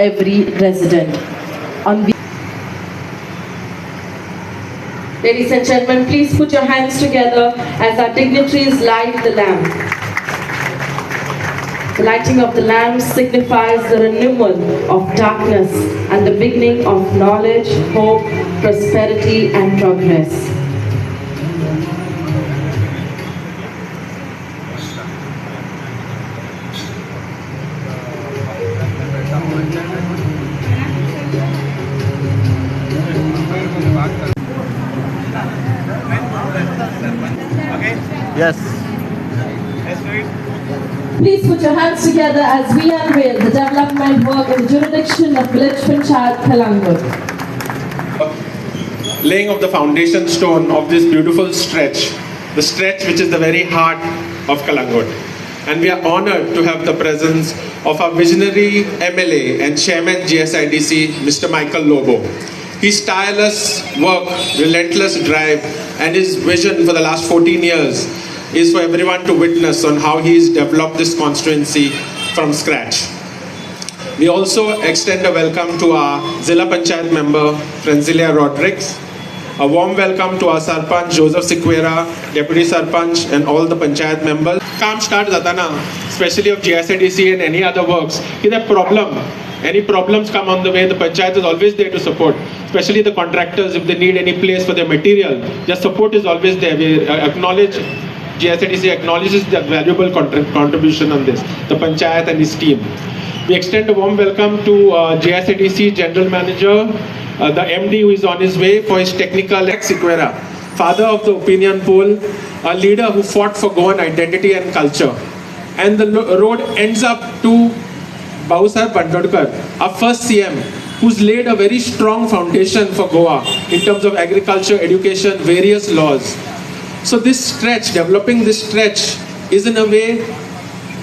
every resident. Ladies and gentlemen, please put your hands together as our dignitaries light the lamp. The lighting of the lamp signifies the renewal of darkness and the beginning of knowledge, hope, prosperity and progress. Yes. Please put your hands together as we unveil the development work in the jurisdiction of Village Panchayat Kalangut. Laying of the foundation stone of this beautiful stretch, the stretch which is the very heart of Kalangut. And we are honored to have the presence of our visionary MLA and Chairman GSIDC, Mr. Michael Lobo. His tireless work, relentless drive, and his vision for the last 14 years is for everyone to witness on how he's developed this constituency from scratch. We also extend a welcome to our Zilla Panchayat member, Franzilia Rodriguez. A warm welcome to our Sarpanch, Joseph Sequeira, Deputy Sarpanch, and all the Panchayat members. काम start जाताना, especially of GSIDC and any other works, if there problem, any problems come on the way, the Panchayat is always there to support. Especially the contractors, if they need any place for their material, their support is always there. We acknowledge, GSIDC acknowledges the valuable contribution on this, the Panchayat and his team. We extend a warm welcome to GSIDC General Manager, the MD who is on his way for his technical Sequeira, father of the opinion poll, a leader who fought for Goan identity and culture. And the road ends up to Bahusar Bandodkar, our first CM, who's laid a very strong foundation for Goa in terms of agriculture, education, various laws. So this stretch, developing this stretch is in a way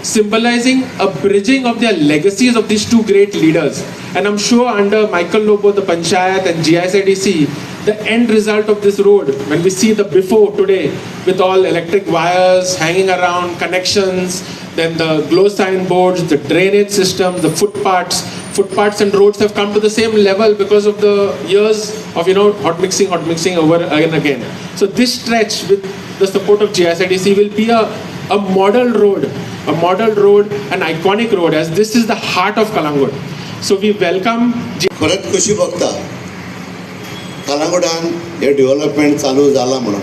symbolizing a bridging of their legacies of these two great leaders. And I'm sure under Michael Lobo, the Panchayat and GSIDC, the end result of this road, when we see the before today with all electric wires hanging around, connections, then the glow sign boards, the drainage system, the footpaths and roads have come to the same level because of the years of, hot mixing over and again. So this stretch with the support of GSIDC will be a model road, an iconic road, as this is the heart of Kalangut. So we welcome. खरंच खुशी बघता कलांगुटान हे development चालू जाला म्हणून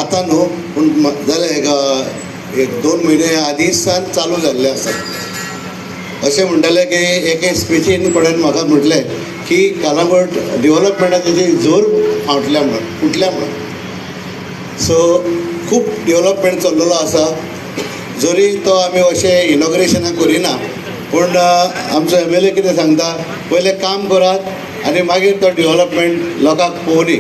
आता न्हू पूण जालें एक 2 म्हयने आदींसान चालू जाल्ले आसा अशें म्हणटाले की एके स्पिचीन कोणेन म्हाका म्हटलें की कलांगूट डेव्हलपमेंटाची जोर फावटल्या म्हणून फुटल्या म्हणून सो खूब डेव्हलपमेंट चल्लेलो आसा जरी तो आमी अशें इनॉग्रेशनाक करिना पूण आमचो MLA कितें सांगता पयलें काम करात आनी मागीर तो डेव्हलपमेंट लोकांक पळोवनी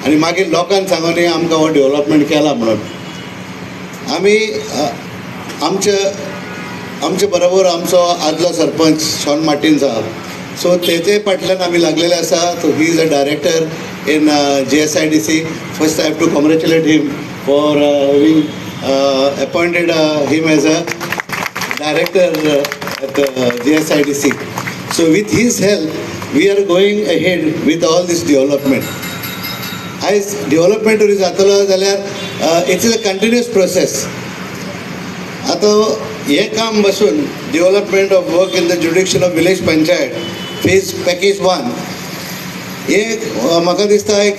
आनी मागीर लोकांक सांगोनी आमकां हो डेव्हलपमेंट केला म्हणून आमी आमचे बरोबर आमचो आदलो सरपंच शॉन मार्टिन्स आहा सो तेजे फाटल्यान आमी लागलेले आसा so he is a director in GSIDC. First I have to congratulate him for having appointed him as a director at GSIDC. So with his help, we are going ahead with all this development. As development is जातलो जाल्यार it is a continuous process. आता हे काम बसून development of work in the jurisdiction of village panchayat phase package 1 हे म्हाका दिसता एक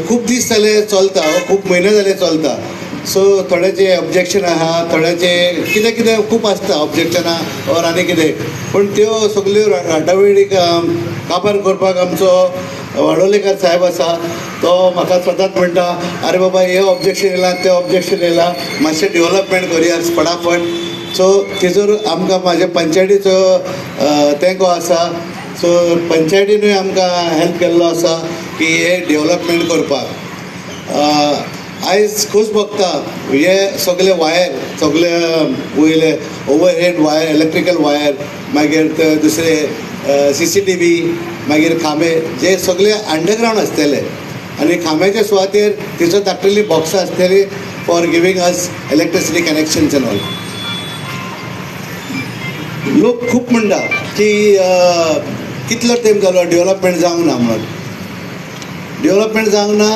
खूब दीस जाले चलता खूब म्हयने जाले चलता सो थोड्याचे ऑब्जेक्शन आहा थोड्याचे कितें कितें खूब आसता ऑब्जेक्शनां ऑर आनी कितें पूण त्यो सगल्यो राटावळी काबार करपाक आमचो वाडोलेकर साहेब आसा तो म्हाका सदांच म्हणटा आरे बाबा हे ऑब्जेक्शन येयलां तें ऑब्जेक्शन येयलां मातशें डेव्हलपमेंट करया फटाफट सो तेजोर आमकां म्हाज्या पंचायतीचो तेंको आसा सो पंचायतीनूय आमकां हेल्प केल्लो आसा की हे डेव्हलपमेंट करपाक आयज खूब बघता हे सगळे वायर सगळे वयले ओवरहेड वायर इलेक्ट्रिकल वायर मागीर दुसरे CCTV मागीर खांबे जे सगळे अंडरग्रावंड आसतले आनी खांब्याच्या सुवातेर तिचो धाकटेली बॉक्सां आसतली for giving us electricity connections end all लोक खूब म्हणटा की कितलो टायम जालो डेवलपमेंट जावंक ना म्हणून. डेवलपमेंट जावंक ना,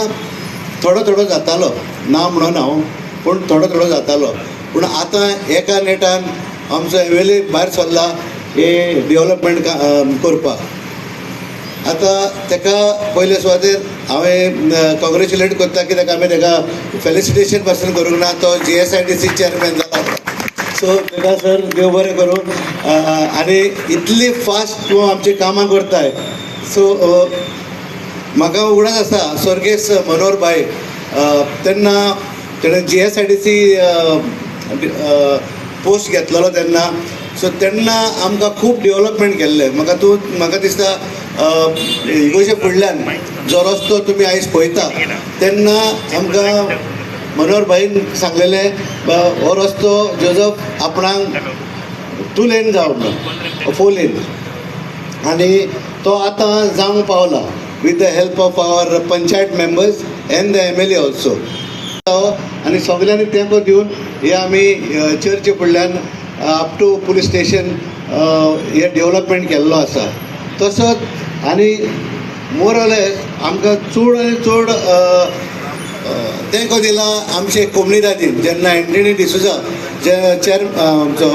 थोडो थोडो जातालो ना म्हणून हांव, पूण थोडो थोडो जातालो. पूण आतां एका नेटान आमचो एमएलए भायर सरला हे डेवलपमेंट करपाक. आतां ताका पयले सुवातेर हांवें कॉंग्रेच्युलेट करता, कित्याक आमी ताका फेलिसिटेशन पासून करूंक ना. तो GSIDC चेअरमॅन जाला. सो ताका सर देव बरें करूं. आनी इतली फास्ट तूं आमची कामां करताय. सो म्हाका उगडास आसा स्वर्गेस मनोहर भाई तेन्ना तेणें GSIDC पोस्ट घेतलेलो तेन्ना. सो तेन्ना आमकां खूब डेवलपमेंट केल्लें. म्हाका दिसता इगोर्जे फुडल्यान जो रस्तो तुमी आयज पळयता तेन्ना आमकां मनोहर भाईन सांगलेलें हो रस्तो जोजफ आपणाक 2 लेन जावंक ना, 4 लेन. आनी तो आतां जावंक पावला with the help of our panchayat members and the MLA also. आनी सगळ्यांनी तेंको दिवन हे आमी चर्चे फुडल्यान अप टू पुलीस स्टेशन हे डेवलपमेंट केल्लो आसा. तसोच आनी मोर ऑर लेस आमकां चड आनी चड तेंको दिला आमचे कोमुनिदादीन. जेन्ना एंटनी डिसुजा जे आमचो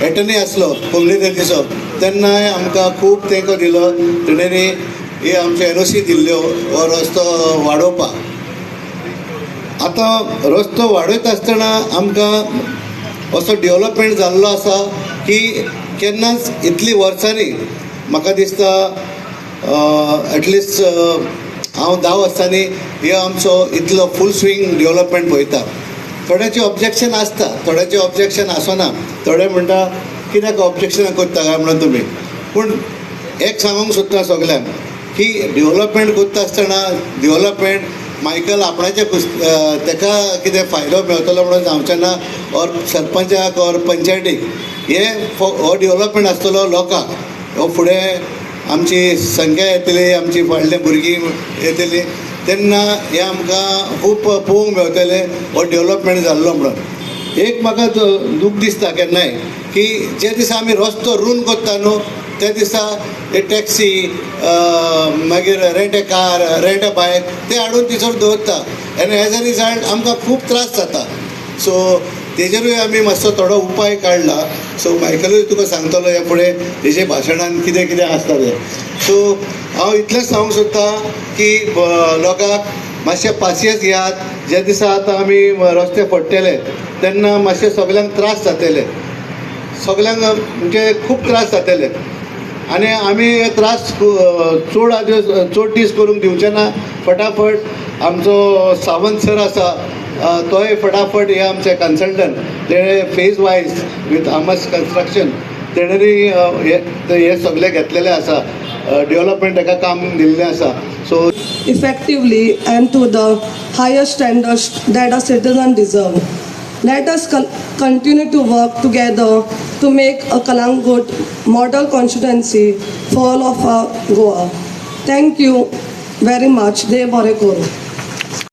एटर्नी आसलो कोमुनिदादीचो तेन्नाय आमकां खूब तेंको दिलो. तेणेंनी हे आमचे NOC दिल्ल्यो हो रस्तो वाडोवपाक. आतां रस्तो वाडयता आसतना आमकां असो डेवलपमेंट जाल्लो आसा की केन्नाच इतली वर्सांनी म्हाका दिसता एटलिस्ट हांव 10 वर्सांनी हे आमचो इतलो फूल स्विंग डेवलपमेंट पळयता. थोड्याचें ऑब्जेक्शन आसता, थोड्याचें ऑब्जेक्शन आसना. थोडे म्हणटा कित्याक ऑब्जेक्शन करता काय म्हणून तुमी. पूण एक सांगूंक सोदता सगळ्यांक की डेवलपमेंट करता आसतना डेवलपमेंट मायकल आपणाचे ताका कितें फायदो मेळटलो म्हणून जावचें ना, ऑर सरपंचाक ऑर पंचायतीक. हो डेवलपमेंट आसतलो लोकांक. हो फुडें आमची संख्या येतली, आमची फाडले भुरगीं येतली तेन्ना हे आमकां खूब पळोवंक मेळटलें हो डेवलपमेंट जाल्लो म्हणून. एक म्हाका दूख दिसता केन्नाय की जे दिसा आमी रस्तो रूंद करता न्हू त्या दिसा हे टॅक्सी मागीर rent a car, rent a बायक ते हाडून तिचोर दवरता. आनी एज अ रिजल्ट आमकां खूब त्रास जाता. सो तेजेरूय आमी मातसो थोडो उपाय काडला. सो मायकलूय तुका सांगतलो हे फुडें तेजे भाशणान कितें कितें आसता तें. सो हांव इतलेंच सांगूंक सोदतां की लोकांक मातशें पासियेंस घेयात. जे दिसा आतां आमी रस्ते फोडटले तेन्ना मातशें सगल्यांक त्रास जातले, सगल्यांक म्हणजे खूब त्रास जातले. आनी आमी हे त्रास चड दीस करूंक दिवचे ना. फटाफट आमचो सावंत सर आसा तोय फटाफट हे आमचे कन्सल्टंट तेणे फेज वायज विथ आमस कन्स्ट्रक्शन तेणेंनी हे सगळे घेतलेले आसा. डेवलपमेंट ताका काम दिल्लें आसा. So effectively and to the highest standards that a citizen deserve. Let us continue to work together to make a Kalangut model constituency for all of Goa. Thank you very much. Dev Bore Koru.